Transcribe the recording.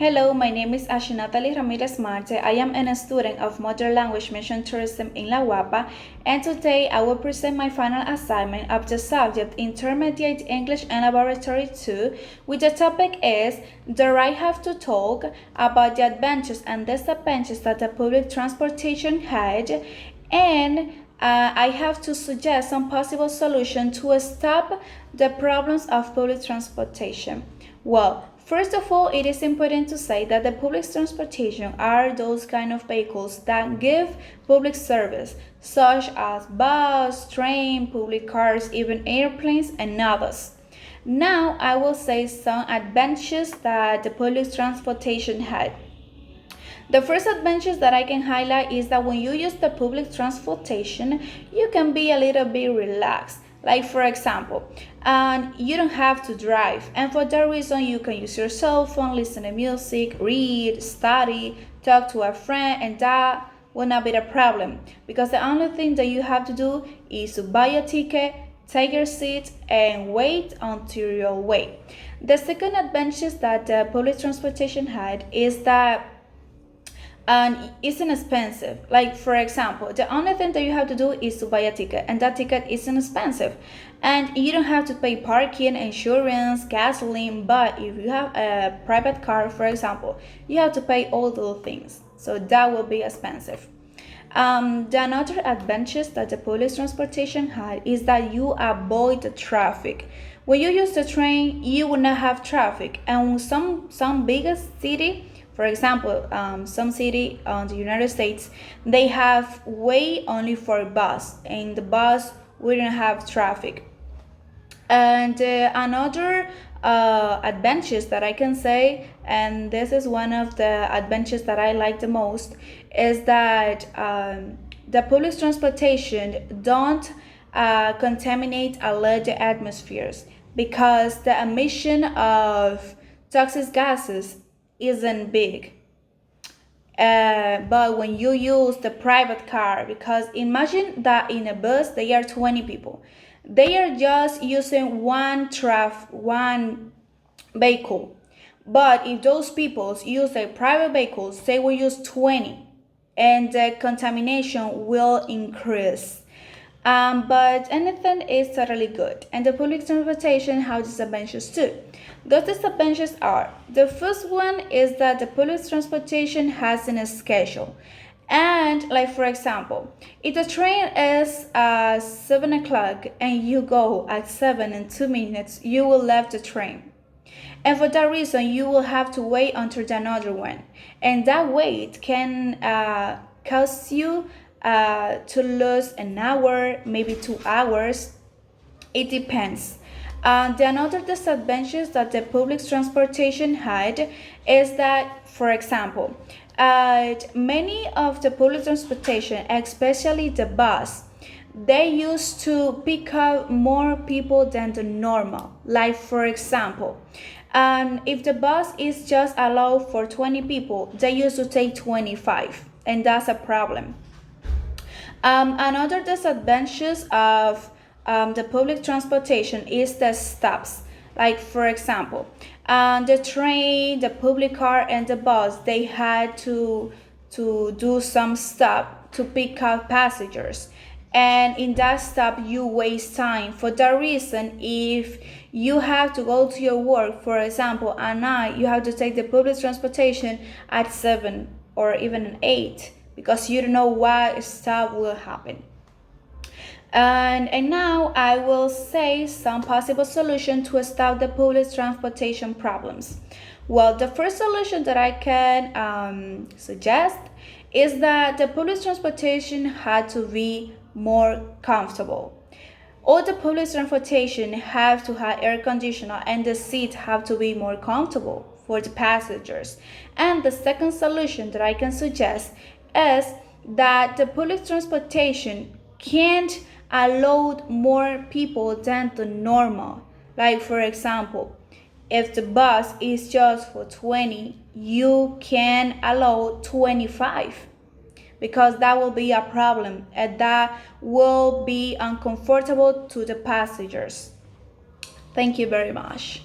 Hello, my name is Ashley Natalie Ramirez Marte. I am a student of Modern Language Mission Tourism in La Guapa, and today I will present my final assignment of the subject Intermediate English and Laboratory 2, which the topic is the I have to talk about the advantages and disadvantages that the public transportation had, and I have to suggest some possible solution to stop the problems of public transportation. Well, first of all, it is important to say that the public transportation are those kind of vehicles that give public service, such as bus, train, public cars, even airplanes, and others. Now, I will say some advantages that the public transportation had. The first advantage that I can highlight is that when you use the public transportation, you can be a little bit relaxed. Like for example, you don't have to drive, and for that reason you can use your cell phone, listen to music, read, study, talk to a friend, and that will not be the problem, because the only thing that you have to do is to buy a ticket, take your seat, and wait until you're away. The second advantage that the public transportation had is that and it's inexpensive. Like for example, the only thing that you have to do is to buy a ticket, and that ticket is inexpensive, and you don't have to pay parking, insurance, gasoline. But if you have a private car, for example, you have to pay all those things, so that will be expensive. The another advantage that the public transportation had is that you avoid the traffic. When you use the train, you will not have traffic, and some biggest city, for example, some city on the United States, they have way only for bus, and the bus wouldn't have traffic. And another advantage that I can say, and this is one of the advantages that I like the most, is that the public transportation don't contaminate a lot the atmospheres, because the emission of toxic gases isn't big. But when you use the private car, because imagine that in a bus there are 20 people, they are just using one vehicle. But if those people use their private vehicles, they will use 20, and the contamination will increase. But anything is totally good, and the public transportation has disadvantages too. Those disadvantages are: the first one is that the public transportation has a schedule, and like for example, if the train is 7 o'clock and you go at 7 and 2 minutes, you will leave the train. And for that reason, you will have to wait until another one. And that wait can cause you to lose an hour, maybe 2 hours. It depends. The another disadvantage that the public transportation had is that, for example, many of the public transportation, especially the bus, they used to pick up more people than the normal. Like for example, if the bus is just allowed for 20 people, they used to take 25, and that's a problem. Another disadvantage of the public transportation is the stops. Like for example, the train, the public car, and the bus, they had to do some stop to pick up passengers, and in that stop you waste time. For that reason, if you have to go to your work, for example at night, you have to take the public transportation at 7 or even at 8, because you don't know what stop will happen. And now I will say some possible solution to stop the public transportation problems. Well, the first solution that I can suggest is that the public transportation had to be more comfortable. All the public transportation have to have air conditioner, and the seats have to be more comfortable for the passengers. And the second solution that I can suggest is that the public transportation can't allow more people than the normal. Like for example, if the bus is just for 20, you can allow 25, because that will be a problem, and that will be uncomfortable to the passengers. Thank you very much.